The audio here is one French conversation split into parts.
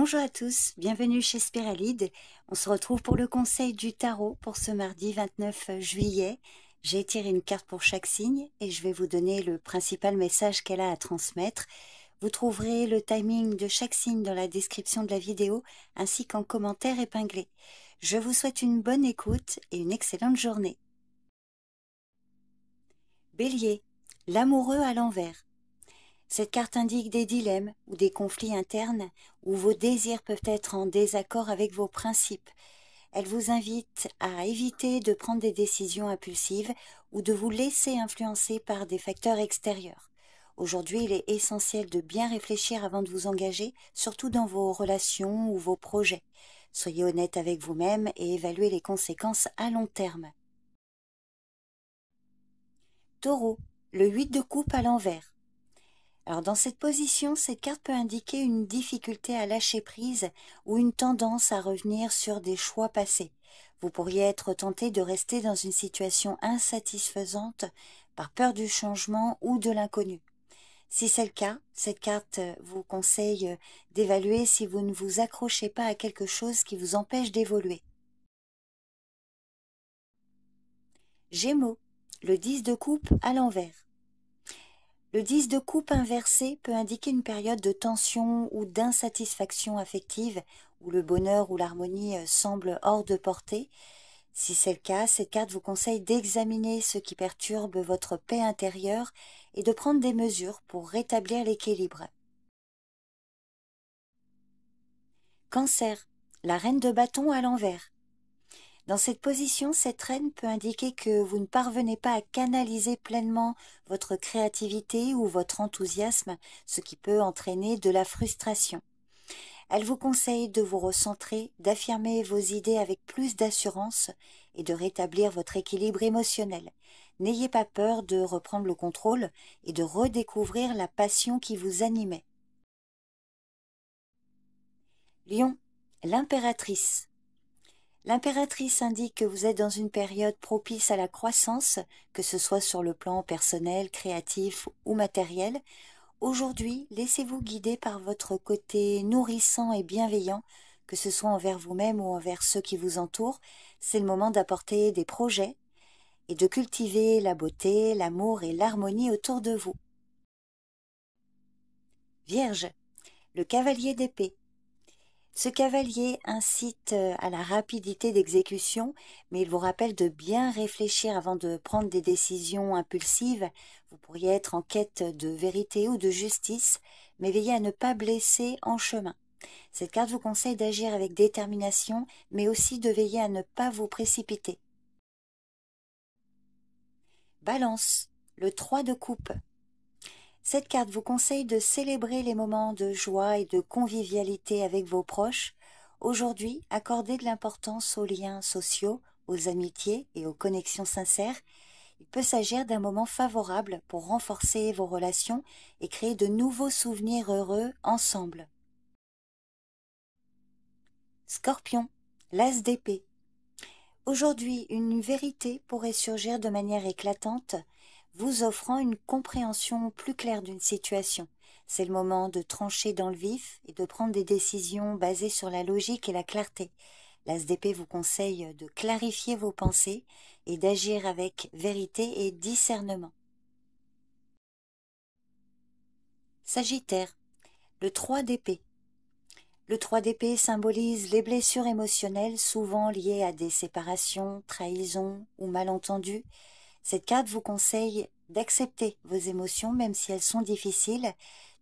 Bonjour à tous, bienvenue chez Spiralide. On se retrouve pour le conseil du tarot pour ce mardi 29 juillet. J'ai tiré une carte pour chaque signe et je vais vous donner le principal message qu'elle a à transmettre. Vous trouverez le timing de chaque signe dans la description de la vidéo ainsi qu'en commentaire épinglé. Je vous souhaite une bonne écoute et une excellente journée. Bélier, l'amoureux à l'envers. Cette carte indique des dilemmes ou des conflits internes où vos désirs peuvent être en désaccord avec vos principes. Elle vous invite à éviter de prendre des décisions impulsives ou de vous laisser influencer par des facteurs extérieurs. Aujourd'hui, il est essentiel de bien réfléchir avant de vous engager, surtout dans vos relations ou vos projets. Soyez honnête avec vous-même et évaluez les conséquences à long terme. Taureau, le 8 de coupe à l'envers. Alors dans cette position, cette carte peut indiquer une difficulté à lâcher prise ou une tendance à revenir sur des choix passés. Vous pourriez être tenté de rester dans une situation insatisfaisante par peur du changement ou de l'inconnu. Si c'est le cas, cette carte vous conseille d'évaluer si vous ne vous accrochez pas à quelque chose qui vous empêche d'évoluer. Gémeaux, le 10 de coupe à l'envers. Le 10 de coupe inversé peut indiquer une période de tension ou d'insatisfaction affective où le bonheur ou l'harmonie semblent hors de portée. Si c'est le cas, cette carte vous conseille d'examiner ce qui perturbe votre paix intérieure et de prendre des mesures pour rétablir l'équilibre. Cancer, la reine de bâton à l'envers. Dans cette position, cette reine peut indiquer que vous ne parvenez pas à canaliser pleinement votre créativité ou votre enthousiasme, ce qui peut entraîner de la frustration. Elle vous conseille de vous recentrer, d'affirmer vos idées avec plus d'assurance et de rétablir votre équilibre émotionnel. N'ayez pas peur de reprendre le contrôle et de redécouvrir la passion qui vous animait. Lion, l'impératrice. L'impératrice indique que vous êtes dans une période propice à la croissance, que ce soit sur le plan personnel, créatif ou matériel. Aujourd'hui, laissez-vous guider par votre côté nourrissant et bienveillant, que ce soit envers vous-même ou envers ceux qui vous entourent. C'est le moment d'apporter des projets et de cultiver la beauté, l'amour et l'harmonie autour de vous. Vierge, le cavalier d'épée. Ce cavalier incite à la rapidité d'exécution, mais il vous rappelle de bien réfléchir avant de prendre des décisions impulsives. Vous pourriez être en quête de vérité ou de justice, mais veillez à ne pas blesser en chemin. Cette carte vous conseille d'agir avec détermination, mais aussi de veiller à ne pas vous précipiter. Balance, le 3 de coupe. Cette carte vous conseille de célébrer les moments de joie et de convivialité avec vos proches. Aujourd'hui, accordez de l'importance aux liens sociaux, aux amitiés et aux connexions sincères. Il peut s'agir d'un moment favorable pour renforcer vos relations et créer de nouveaux souvenirs heureux ensemble. Scorpion, l'as d'épée. Aujourd'hui, une vérité pourrait surgir de manière éclatante, vous offrant une compréhension plus claire d'une situation. C'est le moment de trancher dans le vif et de prendre des décisions basées sur la logique et la clarté. L'as d'épée vous conseille de clarifier vos pensées et d'agir avec vérité et discernement. Sagittaire, le 3 d'épée. Le 3 d'épée symbolise les blessures émotionnelles souvent liées à des séparations, trahisons ou malentendus. Cette carte vous conseille d'accepter vos émotions même si elles sont difficiles,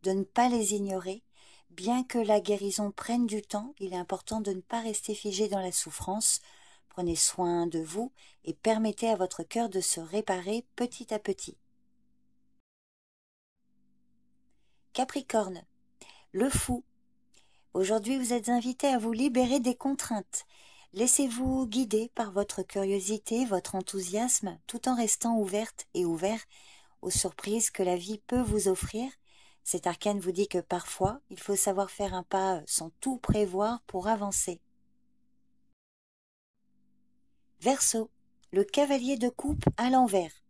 de ne pas les ignorer. Bien que la guérison prenne du temps, il est important de ne pas rester figé dans la souffrance. Prenez soin de vous et permettez à votre cœur de se réparer petit à petit. Capricorne, le fou. Aujourd'hui, vous êtes invité à vous libérer des contraintes. Laissez-vous guider par votre curiosité, votre enthousiasme, tout en restant ouverte et ouvert aux surprises que la vie peut vous offrir. Cet arcane vous dit que parfois, il faut savoir faire un pas sans tout prévoir pour avancer. Verseau, le cavalier de coupe à l'envers.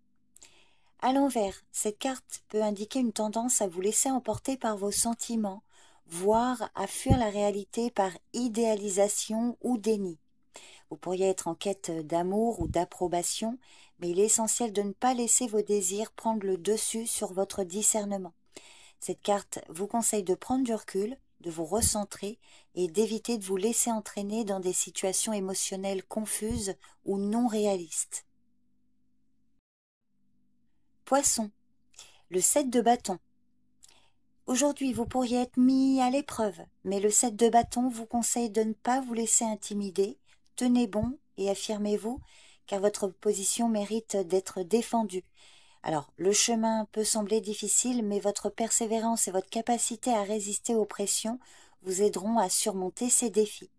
À l'envers, cette carte peut indiquer une tendance à vous laisser emporter par vos sentiments voire à fuir la réalité par idéalisation ou déni. Vous pourriez être en quête d'amour ou d'approbation, mais il est essentiel de ne pas laisser vos désirs prendre le dessus sur votre discernement. Cette carte vous conseille de prendre du recul, de vous recentrer et d'éviter de vous laisser entraîner dans des situations émotionnelles confuses ou non réalistes. Poisson, le 7 de bâton. Aujourd'hui, vous pourriez être mis à l'épreuve, mais le 7 de bâton vous conseille de ne pas vous laisser intimider. Tenez bon et affirmez-vous, car votre position mérite d'être défendue. Alors, le chemin peut sembler difficile, mais votre persévérance et votre capacité à résister aux pressions vous aideront à surmonter ces défis.